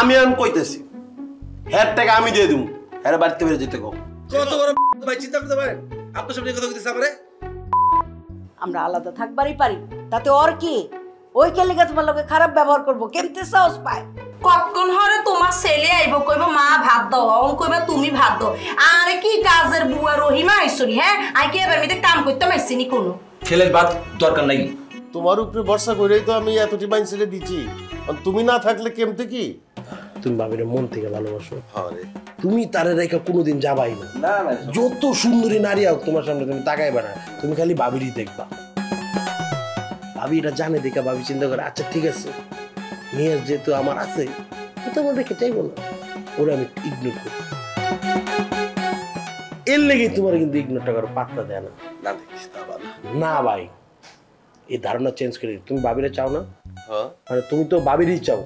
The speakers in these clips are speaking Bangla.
আমি এখন কইতেছি হ্যার টাকা আমি দিয়ে দিব হ্যাঁ বাড়িতে বেরিয়ে যেতে কও কত বড় ভাই চিন্তা করতে পারেন আপনার সামনে কথা কইতেছে আমারে আমরা আলাদা থাকবারই পারি তাতে ওর কি ওই কেলিগা তোমার লোকে খারাপ ব্যবহার করবো কেমতে সাহস পায় কতক্ষণ হরে তোমার ছেলে আইব কইব মা ভাত দাও অন কইবা তুমি ভাত দাও আরে কি কাজের বুয়া রহিমা আইছরি হ্যাঁ আই কি এবার মিতে কাম করতে মাইছিনি কোনো ছেলের বাদ দরকার নাই তোমার উপরে ভরসা করেই তো আমি এতটি মাইন ছেড়ে দিচ্ছি তুমি না থাকলে কেমতে কি তুমি ভাবিরে মন থেকে ভালোবাসো আরে তুমি তারে রেখা কোনোদিন যাবাই না না না যত সুন্দরী নারী হোক তোমার সামনে তুমি তাকাইবা না তুমি খালি ভাবিরই দেখবা ভাবি এটা জানে দেখা ভাবি চিন্তা করে আচ্ছা ঠিক আছে মেয়ে যেহেতু আমার আছে তোমার রেখে চাইবো না ওরা আমি ইগনোর করি এর লেগে তোমার কিন্তু ইগনোরটা করো পাত্তা দেয় না না দেখিস তা ভালো না ভাই এই ধারণা চেঞ্জ করে দিই। তুমি ভাবিরে চাও না হ্যাঁ মানে তুমি তো ভাবিরই চাও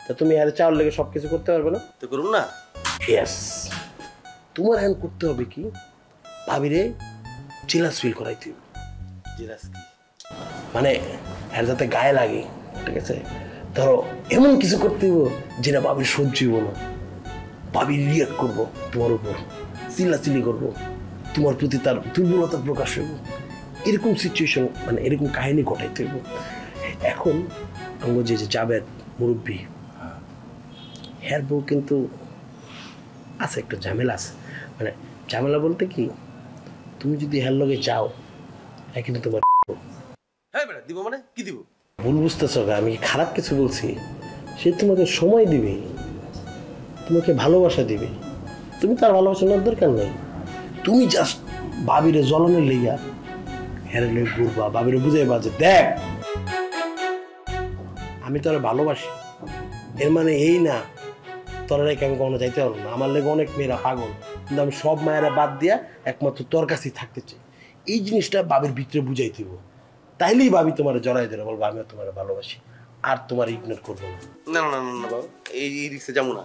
তা তুমি আরে চাওয়ার লেগে সবকিছু করতে পারবে না তো করুন না ইয়েস তোমার হ্যান্ড করতে হবে কি ভাবিরে চিলাস ফিল করাইতে হবে। জিরাস কি মানে হ্যাঁ যাতে গায়ে লাগে ঠিক আছে ধরো এমন কিছু করতে হইব যেটা ভাবির সহ্য হইব না ভাবি রিয়াক্ট করবো তোমার উপর চিল্লাচিল্লি করবো তোমার প্রতি তার দুর্বলতা প্রকাশ হইব এরকম সিচুয়েশন মানে এরকম কাহিনী ঘটাইতে হইব এখন আমরা যে জাবেদ মুরব্বী হ্যার বউ কিন্তু আছে একটা ঝামেলা আছে মানে ঝামেলা বলতে কি তুমি যদি হ্যার লগে যাও হ্যাঁ কিন্তু তোমার হ্যাঁ বেটা দিব মানে কি দিব ভুল বুঝতেছো আমি কি খারাপ কিছু বলছি সে তোমাকে সময় দিবে তোমাকে ভালোবাসা দিবে তুমি তার ভালোবাসা নেওয়ার দরকার নেই তুমি জাস্ট ভাবিরে জ্বলনের লেগা হেরে লই ঘুরবা ভাবিরে বুঝাইবা যে দেখ আমি তোরা ভালোবাসি এর মানে এই না তোরা রেখে আমি কখনো যাইতে পারবো না আমার লেগে অনেক মেয়েরা পাগল কিন্তু আমি সব মায়েরা বাদ দিয়া একমাত্র তোর কাছেই থাকতে চাই এই জিনিসটা বাবির ভিতরে বুঝাই দিব তাইলেই ভাবি তোমার জড়াই দেবে বলবো আমিও তোমার ভালোবাসি আর তোমার ইগনোর করবো না না না না না বাবা এই রিক্সে যাবো না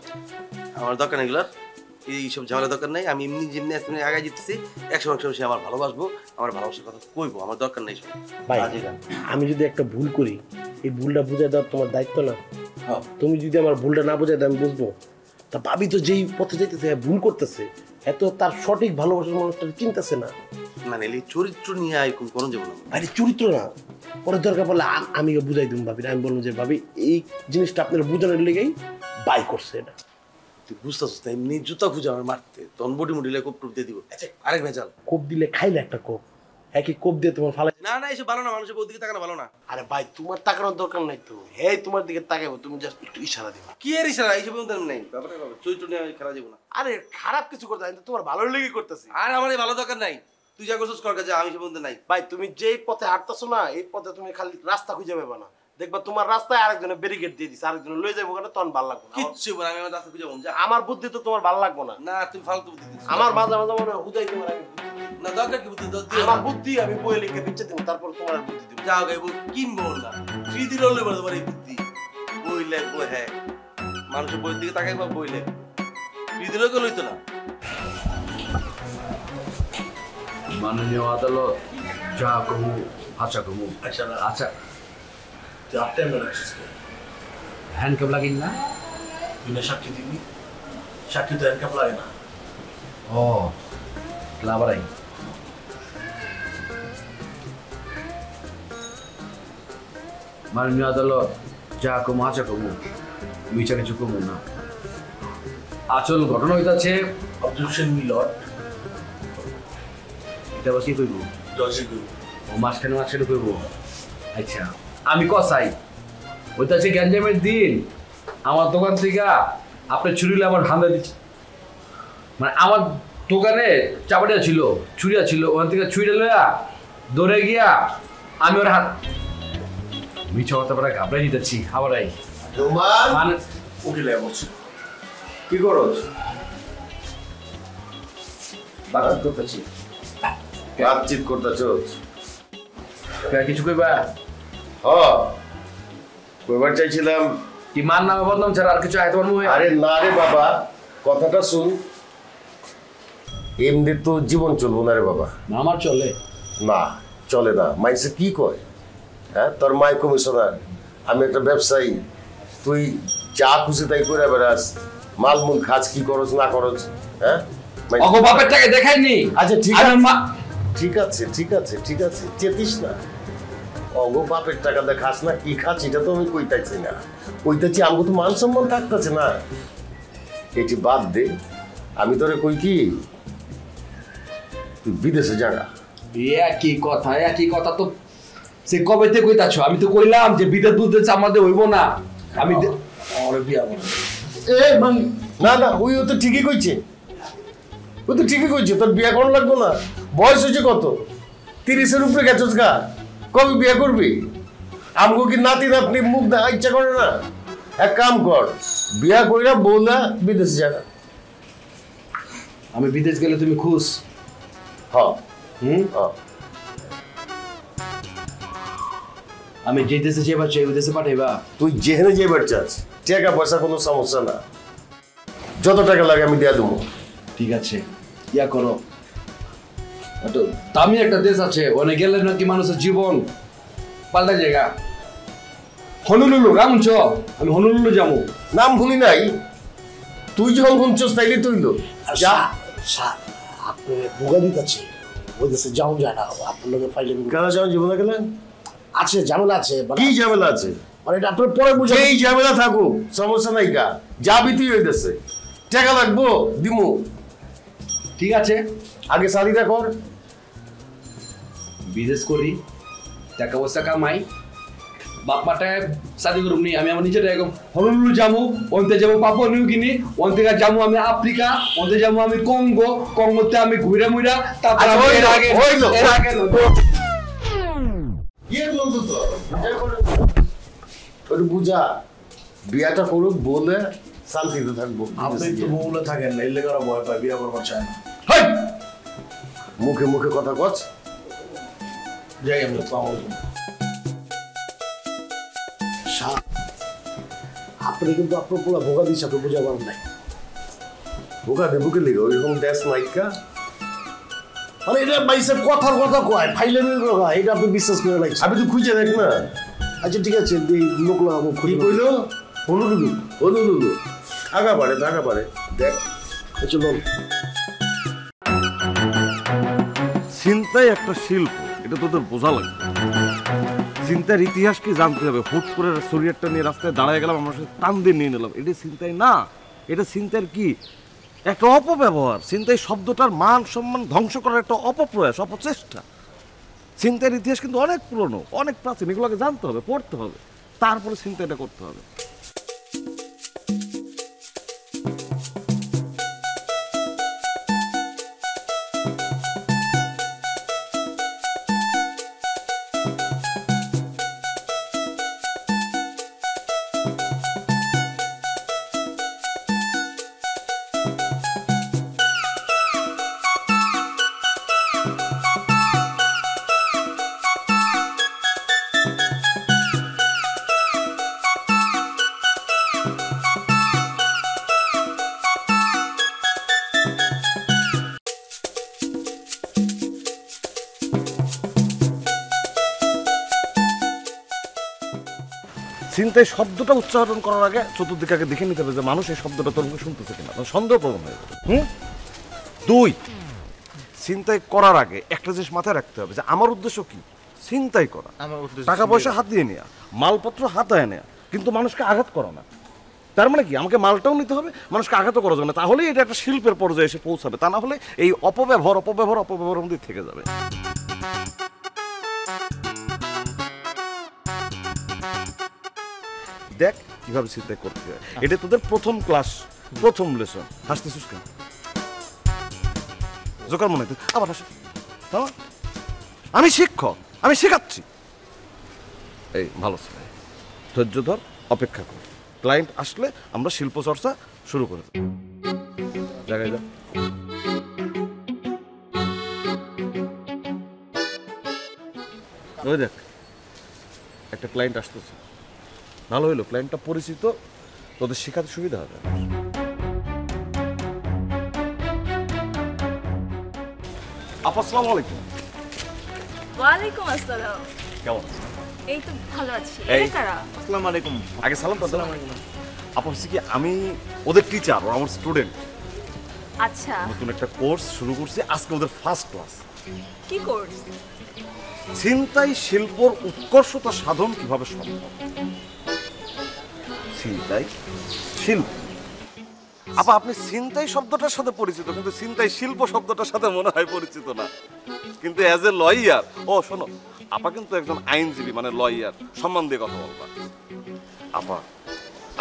আমার দরকার নেই এগুলার এইসব ঝামেলা দরকার নেই আমি এমনি যেমনি আগে যেতেছি একসময় সে আমার ভালোবাসবো আমার ভালোবাসার কথা কইবো আমার দরকার নেই ভাই আমি যদি একটা ভুল করি এই ভুলটা বুঝাই দেওয়ার তোমার দায়িত্ব না তুমি যদি আমার ভুলটা না বুঝাই দাও আমি বুঝবো তা ভাবি তো যেই পথে যাইতেছে ভুল করতেছে এত তার সঠিক ভালোবাসার মানুষটা চিন্তাছে না মানে এই চরিত্র নিয়ে আইকুন কোনো যাবো না ভাই চরিত্র না পরে দরকার পড়লে আমি বুঝাই দিব ভাবি আমি বলবো যে ভাবি এই জিনিসটা আপনার বুঝানোর লেগেই বাই করছে এটা তুই বুঝতেছিস না এমনি জুতা খুঁজে আমার মারতে তখন বটি মুটি লেগে কোপ টুপ দিয়ে দিব আরেক ভেজাল কোপ দিলে খাইলে একটা কোপ একই কোপ দিয়ে তোমার ফালাই না না এসব ভালো না মানুষের বউ দিকে তাকানো ভালো না আরে ভাই তোমার তাকানোর দরকার নাই তো হ্যাঁ তোমার দিকে তাকাবো তুমি জাস্ট একটু ইশারা দিবা কি এর ইশারা এইসব নেই ব্যাপারটা চরিত্র নিয়ে খেলা যাবো না আরে খারাপ কিছু করতে আমি তো তোমার ভালোর লেগে করতেছি আর আমার এই ভালো দরকার নাই তুই যা করছিস কর কাজে আমি সে বলতে নাই ভাই তুমি যেই পথে হাঁটতেছো না এই পথে তুমি খালি রাস্তা খুঁজে পাবে না দেখবা তোমার রাস্তায় আরেকজনের ব্যারিকেড দিয়ে দিছে আরেকজন লয়ে যাবো কেন তখন ভালো লাগবে না কিচ্ছু বলে আমি আমার রাস্তা খুঁজে পাবো যা আমার বুদ্ধি তো তোমার ভালো লাগবে না না তুই ফালতু বুদ্ধি দিস আমার মাঝে মাঝে মনে হয় হুদাই তোমার আমি না দরকার কি বুদ্ধি আমার বুদ্ধি আমি বই লিখে দিচ্ছে দেবো তারপর তোমার আর বুদ্ধি দেবো যাও গাই বল কিনবো না ফ্রি দিলে হলে বলে তোমার এই বুদ্ধি বই লেখ বই হ্যাঁ মানুষের বইয়ের দিকে তাকাই বা বই লেখ ফ্রি দিলেও কেউ লইতো না মাননীয় আদালত যা কমু আচ্ছা কমু আচ্ছা তুই আপটাই মনে রাখছিস হ্যান্ডকাপ লাগিন না বিনা সাক্ষী দিবি সাক্ষী তো হ্যান্ডকাপ লাগে না ও লাভারাই মাননীয় আদালত যা কমু আচ্ছা কমু মিছা কিছু কমু না আসল ঘটনা হইতাছে অবজেকশন মিলট এটা আবার কি কইব জজে গুরু ও মাঝখানে কইব আচ্ছা আমি কসাই হইতাছে গ্যাঞ্জামের দিন আমার দোকান থেকে আপনি ছুরিলে আমার ধান্দা দিচ্ছে মানে আমার দোকানে চাপাটিয়া ছিল ছুরিয়া ছিল ওখান থেকে ছুরিটা লইয়া দৌড়ে গিয়া আমি ওর হাত মিছা কথা পরে ঘাবড়াই দিতেছি খাবারাই মানে উঠিলে বলছি কি করছ বাগান করতেছি বাতচিত করতেছস কিছু কইবা কইবার চাইছিলাম কি মান নামে বদনাম ছাড়া আর কিছু আয় তোমার মুখে আরে না রে বাবা কথাটা শুন এমনি তো জীবন চলবো না রে বাবা না আমার চলে না চলে না মাইসে কি কয় হ্যাঁ তোর মাই কমিশনার আমি একটা ব্যবসায়ী তুই যা খুশি তাই করে বেড়াস, মালমূল খাস, কি করছ না করছ, হ্যাঁ? অগো বাপের টাকা দেখাইনি। আচ্ছা ঠিক আমার আছে, মা ঠিক আছে, ঠিক আছে, ঠিক আছে, চেতিস না। অগো বাপের টাকা দিয়ে খাস না, কি খাস এটা তো আমি কইতাছি না। কইতাছি আমাকে তো মান সম্মান থাকতেছে না। এটি বাদ দে, আমি তোরে কই কি তুই বিদেশে জাগা। একই কথা তো সে কবে থেকে কইতাছো? আমি তো কইলাম যে বিদেশ দুধে আমাদের হইব না। আমি আমার বিয়া করব। না না, ওইও তো ঠিকই কইছে, ও তো ঠিকই কইছে, তোর বিয়া করা লাগবো না। বয়স হয়েছে কত? 30-এর উপরে গেছস গা, কবে বিয়া করবি? আমগো কি নাতি নাতনি মুখ দেখা ইচ্ছা করে না? এক কাম কর, বিয়া কইরা বউলা বিদেশে যাগা। আমি বিদেশ গেলে তুমি খুশ? হ্যাঁ। আমি যে দেশে যাবার চাই ওই দেশে পাঠাইবা? তুই যেখানে যাইবার চাস, টাকা পয়সা কোনো সমস্যা না, যত টাকা লাগে আমি দিয়া দেবো। ঠিক আছে, ইয়া করো। তো দামি একটা দেশ আছে, ওখানে গেলে নাকি মানুষের জীবন পাল্টা জায়গা। হনুলুলু, কেমন চ? আমি হনুলুলু যাবো। নাম ভুলি নাই, তুই যখন শুনছস তাইলে তুই লো যা। আপনি বোকা দিতেছি, ওই দেশে যাও যায় না, আপনার লোকের ফাইলে কেন যাও জীবন গেলে আছে, ঝামেলা আছে। কি ঝামেলা আছে? মানে এটা আপনার পরে বুঝে। এই ঝামেলা থাকুক, সমস্যা নাই গা, যাবি তুই ওই দেশে, টাকা লাগবো দিমু। ঠিক আছে, আগে শাড়িটা কর। বিদেশ করি, টাকা পয়সা কামাই, বাপ মাটায় শাদি করুম নি। আমি আমার নিজের এরকম হলুলু যাবো, ওনতে যাবো পাপুয়া নিউ গিনি, ওন থেকে যাবো আমি আফ্রিকা, ওনতে যাবো আমি কঙ্গো, কঙ্গোতে আমি ঘুরে মুইরা, তারপর এর আগে বুঝা বিয়াটা করুক, বলে শান্তিতে থাকবো। আপনি তো বউলে থাকেন না, এলে করা ভয় পায়, বিয়া করবার চায় না। মুখে মুখে কথা কচ। যাই আমরা পাবো। আপনি কিন্তু আপনার পুরো ভোগা দিচ্ছে, আপনি বুঝা পারেন নাই। বোকা দেবুকে লিখে ওইরকম দেশ নাইকা। মানে এটা বাইসে কথার কথা কয়, ফাইলে মিল কথা, এটা আপনি বিশ্বাস করে লাগছে। আমি তো খুঁজে দেখ না। আচ্ছা ঠিক আছে, এই লোক লাগাবো। কি কইলো? হলুলুলু, হলুলুলু আগা পারে দেখ। চলো। চিন্তাই একটা শিল্প, এটা তোদের বোঝা লাগবে। চিন্তার ইতিহাস কি জানতে হবে। হুট করে শরীরটা নিয়ে রাস্তায় দাঁড়ায় গেলাম, আমার সাথে টান দিয়ে নিয়ে নিলাম, এটা চিন্তাই না। এটা চিন্তার কি একটা অপব্যবহার। চিন্তাই শব্দটার মান সম্মান ধ্বংস করার একটা অপপ্রয়াস, অপচেষ্টা। চিন্তার ইতিহাস কিন্তু অনেক পুরনো, অনেক প্রাচীন, এগুলোকে জানতে হবে, পড়তে হবে, তারপরে চিন্তাটা করতে হবে। চিন্তায় শব্দটা উচ্চারণ করার আগে চতুর্দিকে আগে দেখে নিতে হবে যে মানুষ এই শব্দটা তোর মুখে শুনতেছে কিনা, সন্দেহ প্রবণ হয়ে যাবে। 2, চিন্তায় করার আগে একটা জিনিস মাথায় রাখতে হবে যে আমার উদ্দেশ্য কি। চিন্তাই করা, টাকা পয়সা হাত দিয়ে নেওয়া, মালপত্র হাতায় নেওয়া, কিন্তু মানুষকে আঘাত করা না। তার মানে কি আমাকে মালটাও নিতে হবে, মানুষকে আঘাতও করা যাবে না, তাহলেই এটা একটা শিল্পের পর্যায়ে এসে পৌঁছাবে। তা না হলে এই অপব্যবহারের মধ্যে থেকে যাবে। দেখ কিভাবে চিন্তা করতে হয়, এটা তোদের প্রথম ক্লাস, প্রথম লেসন। হাসতেছিস কেন? জোকার মনে হয় আবার হাসে। আমি শিক্ষক, আমি শেখাচ্ছি। এই ভালো ছিল, ধৈর্য ধর, অপেক্ষা কর, ক্লায়েন্ট আসলে আমরা শিল্প চর্চা শুরু করে দেব। জায়গায় যা। ওই দেখ একটা ক্লায়েন্ট আসতেছে, ভালো হইলো, ক্লায়েন্টটা পরিচিত, তোদের শেখাতে সুবিধা হবে। আপা আসসালামু আলাইকুম। ওয়ালাইকুম আসসালাম। কেমন আছেন? এই তো ভালো আছি। এই এই কারা? আসসালামু আলাইকুম। আগে সালাম তো। আপা হচ্ছে কি আমি ওদের টিচার, ওরা আমার স্টুডেন্ট। আচ্ছা, নতুন একটা কোর্স শুরু করছি, আজকে ওদের ফার্স্ট ক্লাস। কি কোর্স? ছিনতাই শিল্পর উৎকর্ষতা সাধন কিভাবে সম্ভব। ছিনতাই শিল্প। আপা আপনি ছিনতাই শব্দটার সাথে পরিচিত, কিন্তু ছিনতাই শিল্প শব্দটার সাথে মনে হয় পরিচিত না। কিন্তু অ্যাজ এ লয়ার, ও শোনো, আপা কিন্তু একজন আইনজীবী, মানে লয়ার, সম্মান দিয়ে কথা বলবা। আপা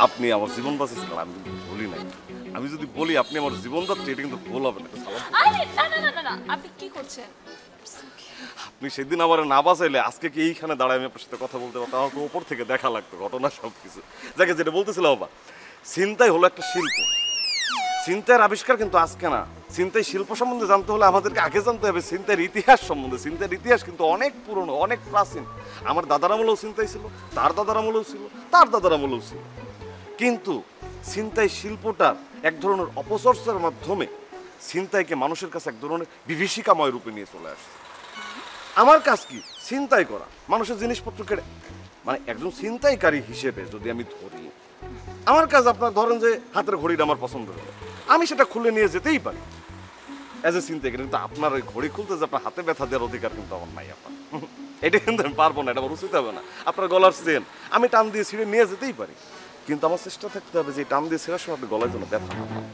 আপনি আমার জীবন বাঁচিয়েছিলেন, আমি কিন্তু ভুলি নাই। আমি যদি বলি আপনি আমার জীবনদাত্রী, এটা কিন্তু ভুল হবে না। আরে না না না না না, আপনি কি করছেন? আপনি সেদিন আমার না বাঁচাইলে আজকে কি এইখানে দাঁড়ায় আমি আপনার সাথে কথা বলতে পারতাম? আমাকে উপর থেকে দেখা লাগতো ঘটনা সবকিছু। যাকে যেটা বলতেছিলাম, বাবা ছিনতাই হলো একটা শিল্প। ছিনতাইয়ের আবিষ্কার কিন্তু আজকে না। ছিনতাই শিল্প সম্বন্ধে জানতে হলে আমাদেরকে আগে জানতে হবে ছিনতাইয়ের ইতিহাস সম্বন্ধে। ছিনতাইয়ের ইতিহাস কিন্তু অনেক পুরনো, অনেক প্রাচীন। আমার দাদার আমলেও ছিনতাই ছিল, তার দাদার আমলেও ছিল, তার দাদার আমলেও ছিল। কিন্তু ছিনতাই শিল্পটার এক ধরনের অপচর্চার মাধ্যমে ছিনতাইকে মানুষের কাছে এক ধরনের বিভীষিকাময় রূপে নিয়ে চলে আসছে। আমার কাজ কি? ছিনতাই করা, মানুষের জিনিসপত্র কেড়ে। মানে একজন ছিনতাইকারী হিসেবে যদি আমি ধরি, আমার কাজ আপনার ধরেন যে হাতের ঘড়িটা আমার পছন্দ হলো, আমি সেটা খুলে নিয়ে যেতেই পারি অ্যাজ এ ছিনতাইকারী। কিন্তু আপনার ওই ঘড়ি খুলতে যে আপনার হাতে ব্যথা দেওয়ার অধিকার কিন্তু আমার নাই। আপনার এটা কিন্তু আমি পারবো না, এটা আমার উচিত হবে না। আপনার গলার চেন আমি টান দিয়ে ছিঁড়ে নিয়ে যেতেই পারি, কিন্তু আমার চেষ্টা থাকতে হবে যে টান দিয়ে ছেঁড়ার সময় আপনি গলায় যেন ব্যথা না পান।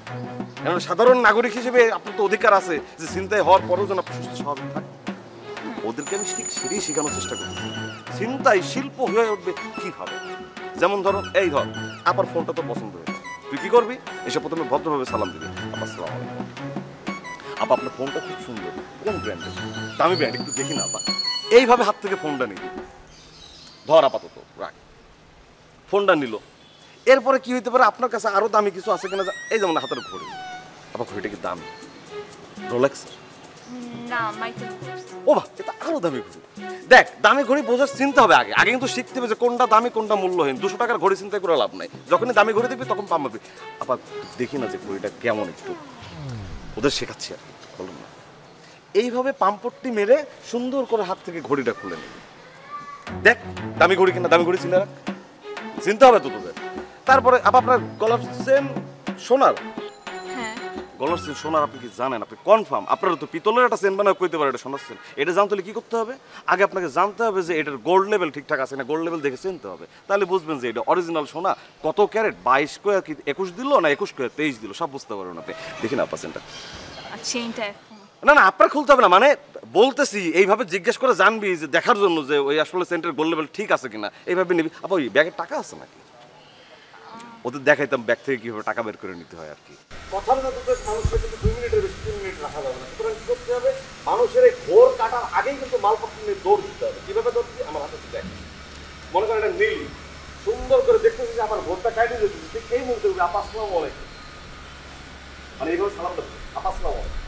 কারণ সাধারণ নাগরিক হিসেবে আপনার তো অধিকার আছে যে ছিনতাই হওয়ার পরেও যেন আপনি সুস্থ স্বাভাবিক থাকেন। ওদেরকে আমি ঠিক সেটাই শেখানোর চেষ্টা করছি। ছিনতাই শিল্প হয়ে উঠবে কিভাবে? যেমন ধরো, এই ধর আপার ফোনটা তো পছন্দ হয়ে, তুই কি করবি? এসে প্রথমে ভদ্রভাবে সালাম দিবি, আপা আসসালামু আলাইকুম। আপা আপনার ফোনটা খুব সুন্দর, কোন ব্র্যান্ডের? দামি ব্র্যান্ড, একটু দেখি না আপা। এইভাবে হাত থেকে ফোনটা নিবি, ধর আপাতত রাখ। ফোনটা নিল, এরপরে কি হইতে পারে? আপনার কাছে আরো দামি কিছু আছে কিনা। এই যেমন হাতের ঘড়ি, আপা ঘড়িটা কি দামি? রোলেক্স? না, মাইকেল কোর্স। ও বাহ, এটা আরো দামি ঘড়ি। দেখ, দামি ঘড়ি বোঝার চিনতে হবে আগে। আগে কিন্তু শিখতে হবে যে কোনটা দামি কোনটা মূল্যহীন। 200 টাকার ঘড়ি চিন্তা করে লাভ নাই। যখনই দামি ঘড়ি দেখবি তখন পাম্পাবি। আপা দেখি না যে ঘড়িটা কেমন, একটু ওদের শেখাচ্ছি আর কি, বলুন না। এইভাবে পাম্পটটি মেরে সুন্দর করে হাত থেকে ঘড়িটা খুলে নেবে। দেখ দামি ঘড়ি কিনা, দামি ঘড়ি চিনে রাখ, চিনতে হবে তো তোদের। তারপরে আপা আপনার গলার চেন সোনার? গলার চেন সোনার আপনি কি জানেন? আপনি কনফার্ম? আপনারা তো পিতলের একটা চেন বানায় কইতে পারে এটা সোনার চেন। এটা জানতে হলে কি করতে হবে? আগে আপনাকে জানতে হবে যে এটার গোল্ড লেভেল ঠিকঠাক আছে না। গোল্ড লেভেল দেখে চিনতে হবে, তাহলে বুঝবেন যে এটা অরিজিনাল সোনা। কত ক্যারেট, 22 কয়া কি 21 দিল না 21 কয়া 23 দিল, সব বুঝতে পারবেন আপনি। দেখি না আপা চেনটা। চেইনটা না না, আপনার খুলতে হবে না, মানে বলতেছি এইভাবে জিজ্ঞেস করে জানবি যে দেখার জন্য যে ওই আসলে সেন্টার গোল্ড লেভেল ঠিক আছে কিনা, এইভাবে নিবি। আপা ওই ব্যাগে টাকা আছে নাকি? ওদের দেখাইতাম ব্যাগ থেকে কিভাবে টাকা বের করে নিতে হয় আর কি। কথার না তোদের মানুষকে কিন্তু 2 মিনিটের বেশি 3 মিনিট রাখা যাবে না। সুতরাং কি করতে হবে? মানুষের এই ঘোর কাটার আগেই কিন্তু মালপত্র নিয়ে দৌড় দিতে হবে। কিভাবে দৌড় দিই? আমার হাতে দেখ, মনে করেন এটা নীল, সুন্দর করে দেখতেছি যে আমার ঘোরটা কাটিয়ে যেতেছি, ঠিক এই মুহূর্তে আপা আসসালামু আলাইকুম, মানে এইভাবে সালাম দেবো, আপা আসসালামু আলাইকুম।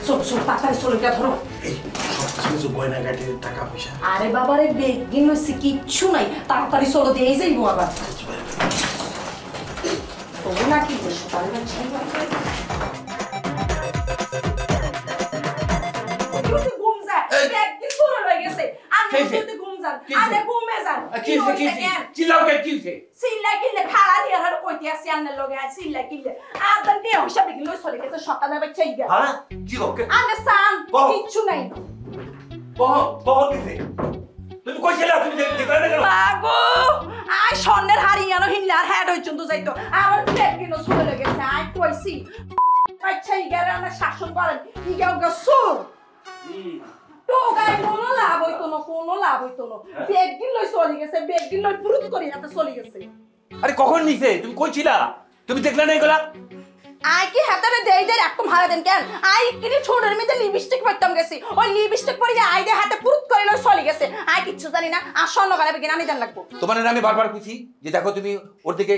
চলো চলো, তাড়াতাড়ি চলো, এটা ধরো। এই সব কিছু গয়নাগাটি, টাকা পয়সা। আরে বাবারে, বেগিন হয়েছে, কিচ্ছু নাই, তাড়াতাড়ি চলো, দিয়েই যাইবো আবার। তবু নাকি সকালে ঘুম যায়, একদিন পুরো হয়ে গেছে। আমি ঘুম যান, আরে ঘুমে যান। কি হইছে কেন? চিল্লাও কেন? কি হইছে? চিল্লাই কিলে খাড়া দিয়ে আর কইতে আসি আন্নের লগে, চিল্লাই কিলে আদান দিয়ে হিসাবে কি লই চলে গেছে সকালে বাচ্চা ইগা। হ্যাঁ কি ওকে? আনে সান কিচ্ছু নাই। বহুত দিছে। তুমি কইছিলা তুমি দেখলা না কেন? মাগো, আই স্বর্ণের হাড়ি আনো হিল্লার হেড হইছুন তো যাইতো। আমার পেট কিনো চলে গেছে, আই কইছি বাচ্চা ইগারে আমরা শাসন করেন, ইগা ওগা সুর। তো গাই কোনো লাভ হইতো না, কোনো লাভ হইতো না। বেগ দিন লই চলে গেছে, বেগ দিন লই পুরুত করি হাতে চলে গেছে। আরে কখন নিছে? তুমি কইছিলা? তুমি দেখলা না এগুলা? আই কি হাতারে দেই দেই একদম হারা দেন কেন আই কি ছোড়ের মধ্যে লিপস্টিক পরতাম গেছি ওই লিপস্টিক পরে যে আই দে হাতে পুরুত করে লই চলে গেছে আই কিচ্ছু জানি না আর স্বর্ণ গানে বেগিন আনি দেন লাগবো তোমার আমি বারবার কইছি যে দেখো তুমি ওর দিকে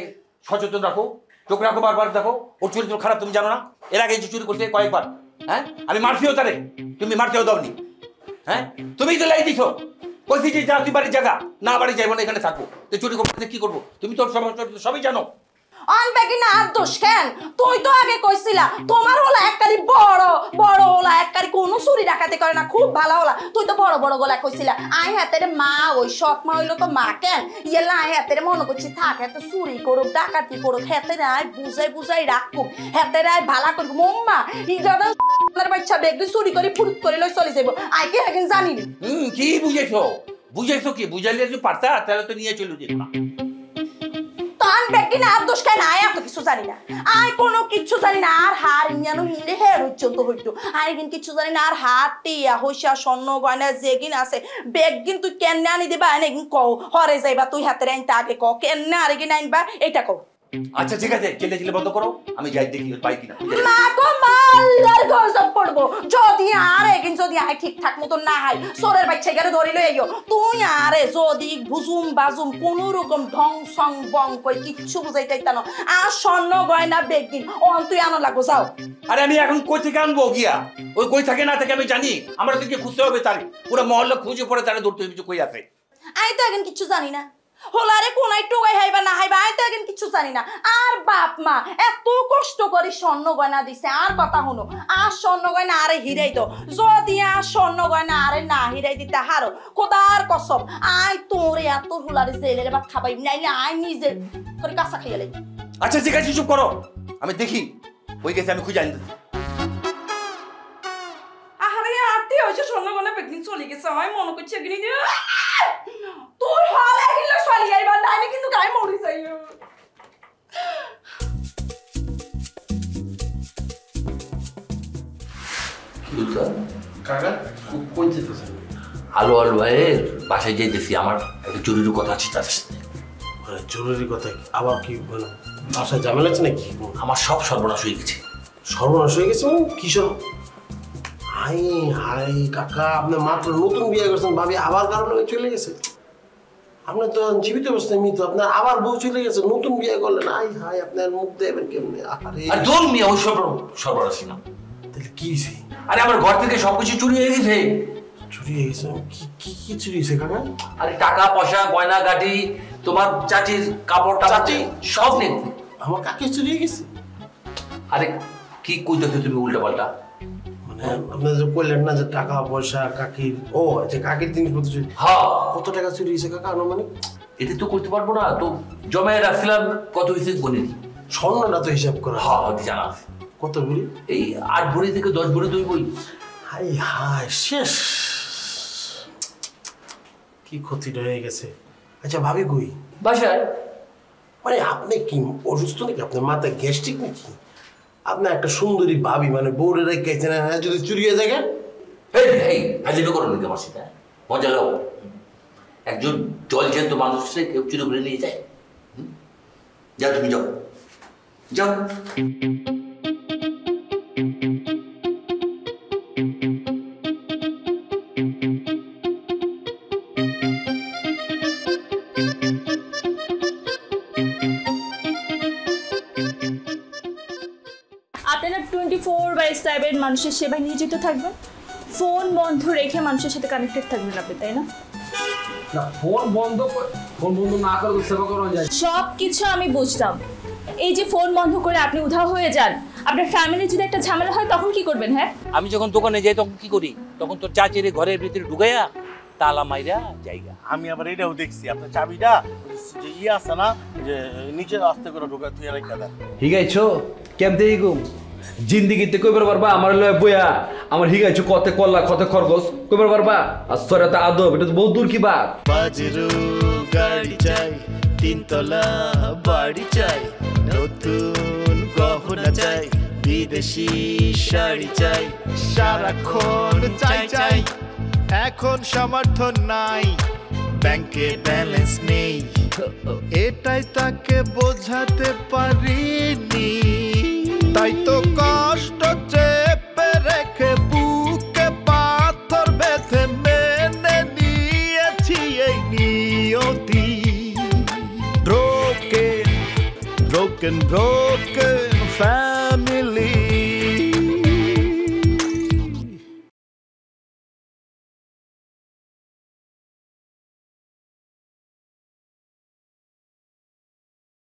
সচেতন রাখো, চোখ রাখো, বারবার দেখো ওর চরিত্র খারাপ তুমি জানো না? এর আগে যে চুরি করছে কয়েকবার, হ্যাঁ আমি মারফিও তারে, তুমি মারতেও দাওনি, হ্যাঁ তুমি তো লাই দিছো কইছি যে যা তুই বাড়ির জায়গা না বাড়ি যাইবো না এখানে থাকবো, তো চুরি করতে কি করবো? তুমি তো সবই জানো। অন বেগিন আর দোষ কেন তুই তো আগে কইছিলা তোমার হলা এককারি বড় বড় হলা এককারি কোনো চুরি ডাকাতি করে না খুব ভালো হলা তুই তো বড় বড় গলা কইছিলা আই হাতের মা ওই সৎ মা হইলো তো মা কেন ইয়েলা আই হাতের মনে করছি থাক এত চুরি করুক ডাকাতি করুক হেতের আয় বুঝাই বুঝাই রাখুক হেতের আয় ভালা করুক মোম্মা ইজাদা বাচ্চা বেগি চুরি করে ফুরুত করে লই চলে যাইব আই কি এখন জানি কি বুঝেছো? বুঝেছো কি? বুঝাইলে যদি পারতা তাহলে তো নিয়ে চলে যেত না। তান বেগি না দোষ কেন আয় এত কিছু জানি না আয় কোনো কিছু জানি না আর হার ইয়ানো হিলে হের হইচন্ত হইতো আয় কিন্তু কিছু জানি না আর হাত টিয়া হইসা স্বর্ণ গয়না যেগিন আছে বেগিন তুই কেন আনি দিবা এনে কও হরে যাইবা তুই হাতের আইনতে আগে ক কেন আর গিন আইনবা এটা কও। আচ্ছা ঠিক আছে, চেলে চেলে বন্ধ করো, আমি যাই দেখি পাই কিনা। মা গো মাল্লার গজব পড়বো যদি আর এগিন যদি আয় ঠিকঠাক মতো না হয় সোরের বাচ্চা গেলে ধরি লই আইও তুই আরে যদি বুজুম বাজুম কোন রকম ঢং সং বং কই কিচ্ছু বুঝাইতে না আর স্বর্ণ গয়না বেগিন অন তুই আনো লাগো যাও। আরে আমি এখন কই থেকে আনবো গিয়া? ওই কই থাকে না থাকে আমি জানি, আমরা থেকে খুঁজতে হবে তার পুরো মহল্লা খুঁজে পড়ে তারে ধরতে হবে কই আছে। আই তো এখন কিছু জানি না হোলারে কোনাই টুকাই হাইবা না হাইবা আই তো এখন কিছু জানি না আর বাপ মা এত কষ্ট করে স্বর্ণ গয়না দিছে আর কথা হলো আর স্বর্ণ গয়না আরে হিরাই তো যদি আর স্বর্ণ গয়না আরে না হিরাই দিতে হারো খোদার কসম আই তোরে এত হোলারে জেলের ভাত খাবাই নাইলে আই নিজে করে কাঁচা খাইয়া লাগি। আচ্ছা ঠিক আছে চুপ করো, আমি দেখি ওই গেছে আমি খুঁজে আনতে। আরে আত্মীয় হয়েছে স্বর্ণ গয়না বেগিন চলে গেছে আমি মনে করছি একদিন তুই হল একদিন চলে যাইবা নাইলে কিন্তু গায়ে মরি যাই। কাকা কোন যেতেছে? আলো আলো ভাইয়ের বাসায় যাইতেছি, আমার একটা জরুরি কথা আছে তার সাথে। জরুরি কথা আবার কি বলো? বাসায় ঝামেলা আছে নাকি? আমার সব সর্বনাশ হয়ে গেছে। সর্বনাশ হয়ে গেছে কি সব? হাই হাই কাকা আপনি মাত্র নতুন বিয়ে করছেন ভাবি আবার কারণে চলে গেছে? আপনার তো জীবিত অবস্থায় মৃত, আপনার আবার বউ চলে গেছে, নতুন বিয়ে করলেন, আই হাই আপনার মুখ দেবেন কেমনে? আর দোল মিয়া ওই সর্বনাশ না। তাহলে কি হয়েছে? আরে আমার ঘর থেকে সবকিছু চুরি হয়ে গেছে। চুরি হয়ে গেছে? কি চুরি হয়েছে কাকা? আরে টাকা পয়সা গয়না গাটি তোমার চাচির কাপড় চাচি সব নেই। আমার কাকে চুরি হয়ে গেছে? আরে কি কইতেছো তুমি উল্টা পাল্টা? মানে আপনার যে বললেন না যে টাকা পয়সা কাকির, ও আচ্ছা কাকির জিনিসপত্র চুরি। হ্যাঁ কত টাকা চুরি হয়েছে কাকা আনুমানিক? এটা তো করতে পারবো না, তো জমায় রাখছিলাম কত হয়েছে গণিত। স্বর্ণটা তো হিসাব করা। হ্যাঁ জানা আছে। কত ভরি? এই 8 ভরি থেকে 10 ভরি তুই বই। হাই হাই শেষ, কি ক্ষতিটা হয়ে গেছে। আচ্ছা ভাবি কই? বাসায়। মানে আপনি কি অসুস্থ নাকি? আপনার মাথায় গ্যাস্ট্রিক নাকি? আপনার একটা সুন্দরী ভাবি মানে বউরে রেখেছেন, যদি চুরি হয়ে যায় এই হাজির করো নাকি আমার সাথে? মজা লাও। একজন জলজন্ত মানুষকে কেউ চুরি করে নিয়ে যায়? যাও তুমি যাও যাও। আপনারা 24/7 মানুষের সেবায় নিয়োজিত থাকবেন, ফোন বন্ধ রেখে মানুষের সাথে কানেক্টেড থাকবেন আপনি, তাই না? না ফোন বন্ধ না করে সেবা করা যায়। সব কিছু আমি বুঝতাম, এই যে ফোন বন্ধ করে আপনি উধাও হয়ে যান, আপনার ফ্যামিলির যদি একটা ঝামেলা হয় তখন কি করবেন? হ্যাঁ আমি যখন দোকানে যাই তখন কি করি? তখন তোর চাচির ঘরের ভিতরে ঢুকাইয়া তালা মাইরা জায়গা। আমি আবার এটাও দেখছি আপনার চাবিটা যে ইয়ে আছে না যে নিচে আস্তে করে ঢোকা তুই রেখা দেন। হিগাইছো কেমতে হিগুম জিন্দিগিতে কইবার পারবা? আমার লয় বইয়া আমার হিগাইছো কতে কল্লা কতে খরগোশ কইবার পারবা? আর সরাতে আদব এটা তো বহু দূর কি বাত। বাজরু গাড়ি চাই, তিনতলা বাড়ি চাই, নতুন গহনা চাই, বিদেশি শাড়ি চাই, সারাক্ষণ চাই চাই। এখন সমর্থন নাই, ব্যাংকে ব্যালেন্স নেই, এটাই তাকে বোঝাতে পারিনি। তাই তো কষ্ট চেপে রেখে বুকে পাথর বেঁধে মেনে নিয়েছি এই নিয়তি broken, broken, broken family.